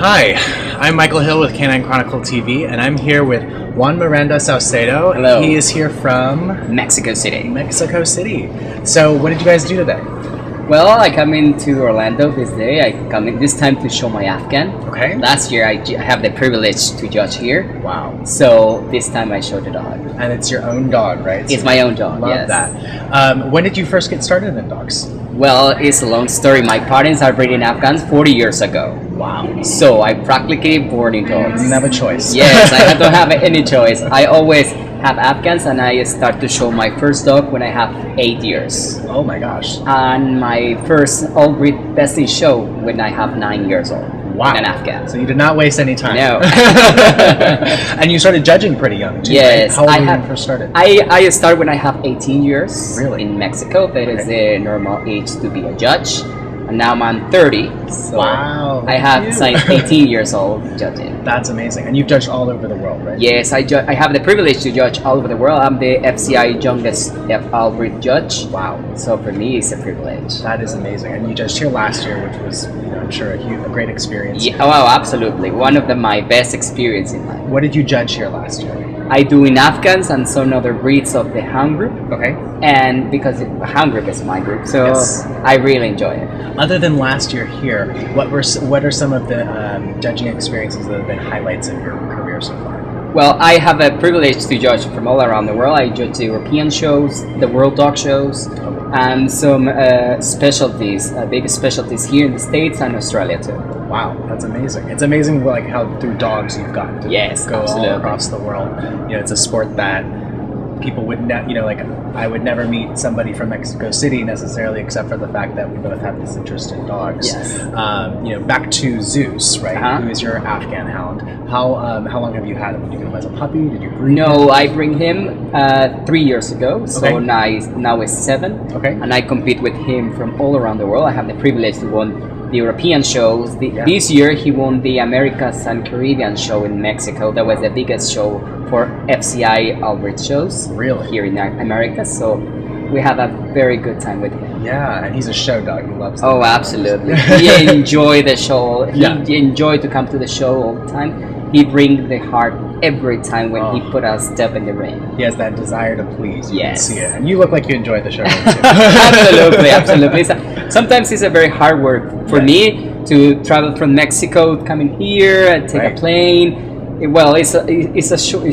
Hi, I'm Michael Hill with Canine Chronicle TV, and I'm here with Juan Miranda Suacedo. Hello. He is here from Mexico City. Mexico City. So, what did you guys do today? Well, I come into Orlando this day. I come in this time to show my Afghan. Okay. Last year I have the privilege to judge here. Wow. So this time I showed the dog. And it's your own dog, right? It's my own dog, Love yes. that. When did you first get started in dogs? Well, it's a long story. My parents are breeding Afghans 40 years ago. Wow. So I practically born in dogs. You didn't have a choice. Yes, I don't have any choice. I always have Afghans, and I start to show my first dog when I have 8 years. Oh my gosh. And my first all breed testing show when I have 9 years old. Wow. An Afghan. So you did not waste any time. No. And you started judging pretty young too, Yes, right? How old I were you have- when you first started? I start when I have 18 years. Really? In Mexico. That is the normal age to be a judge. And now I'm 30. So Wow, I have cute. since 18 years old judging. That's amazing. And you've judged all over the world, right? Yes, I have the privilege to judge all over the world. I'm the FCI youngest all breed judge. Wow. So for me, it's a privilege. That is amazing. And you judged here last year, which was, I'm sure a great experience. Yeah, wow, absolutely. One of my best experience in life. What did you judge here last year? I do in Afghans and some other breeds of the hound group. Okay. And because the hound group is my group, so Yes. I really enjoy it. Other than last year here, what are some of the judging experiences that have been highlights of your career so far? Well, I have a privilege to judge from all around the world. I judge the European shows, the World Dog shows, and some specialties, big specialties here in the States and Australia too. Wow, that's amazing. It's amazing like how through dogs you've gotten to Yes, go absolutely. all across the world. It's a sport that people would like I would never meet somebody from Mexico City necessarily, except for the fact that we both have this interest in dogs. Yes. Back to Zeus, right? Uh-huh. Who is your Afghan hound? How long have you had him? Did you get him as a puppy? Did you breed him? No, I bring him 3 years ago, so Okay. now he's 7. Okay. And I compete with him from all around the world. I have the privilege to win the European shows. Yeah. This year he won the Americas and Caribbean show in Mexico. That was the biggest show for FCI Albert shows Really? here in America. So we have a very good time with him. Yeah, and he's a show dog. He loves them. Oh, absolutely. He enjoy the show. He Yeah. enjoy to come to the show all the time. He bring the heart every time when he Oh. put a step in the ring. He has that desire to please. You can Yes. see it. And you look like you enjoy the show too. Absolutely, absolutely. Sometimes it's a very hard work for Yes. me to travel from Mexico, coming here, and take Right. a plane. It's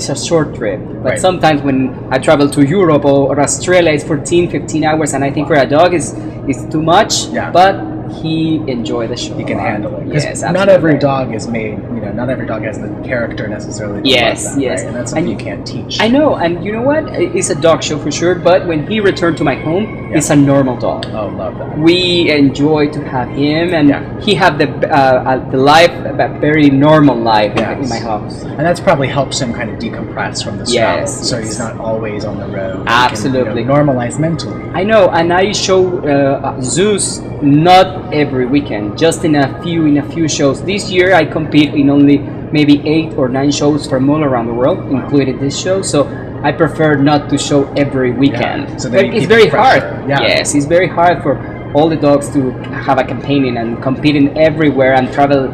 a short trip. But Right. sometimes when I travel to Europe or Australia, it's 14, 15 hours, and I think for a dog is too much. Yeah. But he enjoy the show. You can handle it. 'Cause Yes, not absolutely. every dog is made, not every dog has the character necessarily to Yes, love that, yes. right? And that's something And you can't teach. I know, and you know what? It's a dog show for sure. But when he returned to my home, Yeah. it's a normal dog. Oh, love that. We enjoy to have him, and Yeah. he have the life, a very normal life in Yes. my house. And that's probably helps him kind of decompress from the Yes, travel, so yes. he's not always on the road. He Absolutely. can, normalize mentally. I know, and I show Zeus not every weekend, just in a few shows. This year I compete in only maybe 8 or 9 shows from all around the world, including this show. So I prefer not to show every weekend. Yeah, so then But you it's keep very it hard. fresher. Yeah. Yes, it's very hard for all the dogs to have a companion and competing everywhere and travel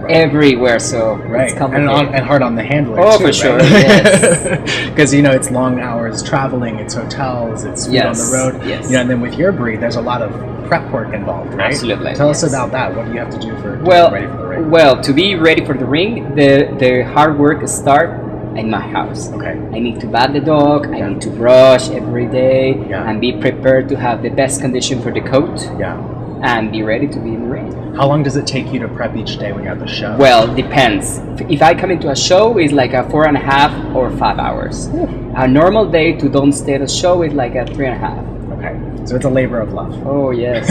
everywhere. So Right, it's complicated. and hard on the handler Oh, too, for sure, right? yes. Because it's long hours traveling, it's hotels, it's food on the Yes, road. yes. And then with your breed, there's a lot of prep work involved, right? Absolutely, Tell us yes. about that. What do you have to do to Well, get ready for the ring? well, to be ready for the ring, the hard work start in my house. Okay. I need to bath the dog. Yeah. I need to brush every day Yeah. and be prepared to have the best condition for the coat Yeah. and be ready to be in the ring. How long does it take you to prep each day when you're at the show? Well, depends. If I come into a show, it's like a 4.5 or 5 hours. A normal day to don't stay at a show is like a 3.5. Okay. So it's a labor of love. Oh yes,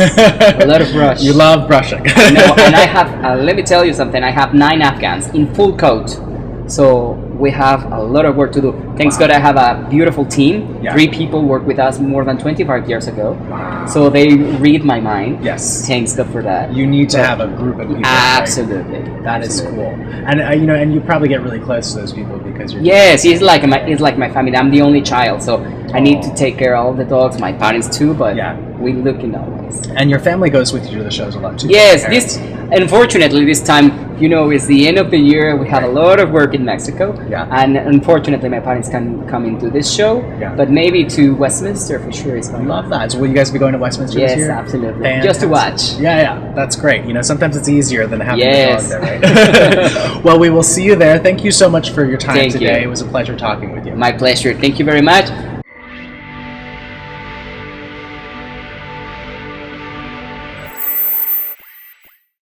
a lot of brush. You love brushing. No, and I have. Let me tell you something. I have 9 Afghans in full coat, so we have a lot of work to do. Thanks Wow. God, I have a beautiful team. Yeah. 3 people worked with us more than 25 years ago, Wow. so they read my mind. Yes. Thanks God for that. You need to have a group of people. right? Absolutely. That is Absolutely. cool. And and you probably get really close to those people because you're Yes, it's like my family. I'm the only child, so I need to take care of all the dogs. My parents too, but Yeah. we look in always. And your family goes with you to the shows a lot too. Yes, your this parents. Unfortunately, this time, it's the end of the year. We have a lot of work in Mexico. Yeah. And unfortunately, my parents can't come into this show. Yeah. But maybe to Westminster for sure is going. Love that. So will you guys be going to Westminster this year? Yes, absolutely. Fantastic. Just to watch. Yeah, that's great. Sometimes it's easier than having Yes. a dog there, right? Well, we will see you there. Thank you so much for your time Thank today. you. It was a pleasure talking with you. My pleasure. Thank you very much.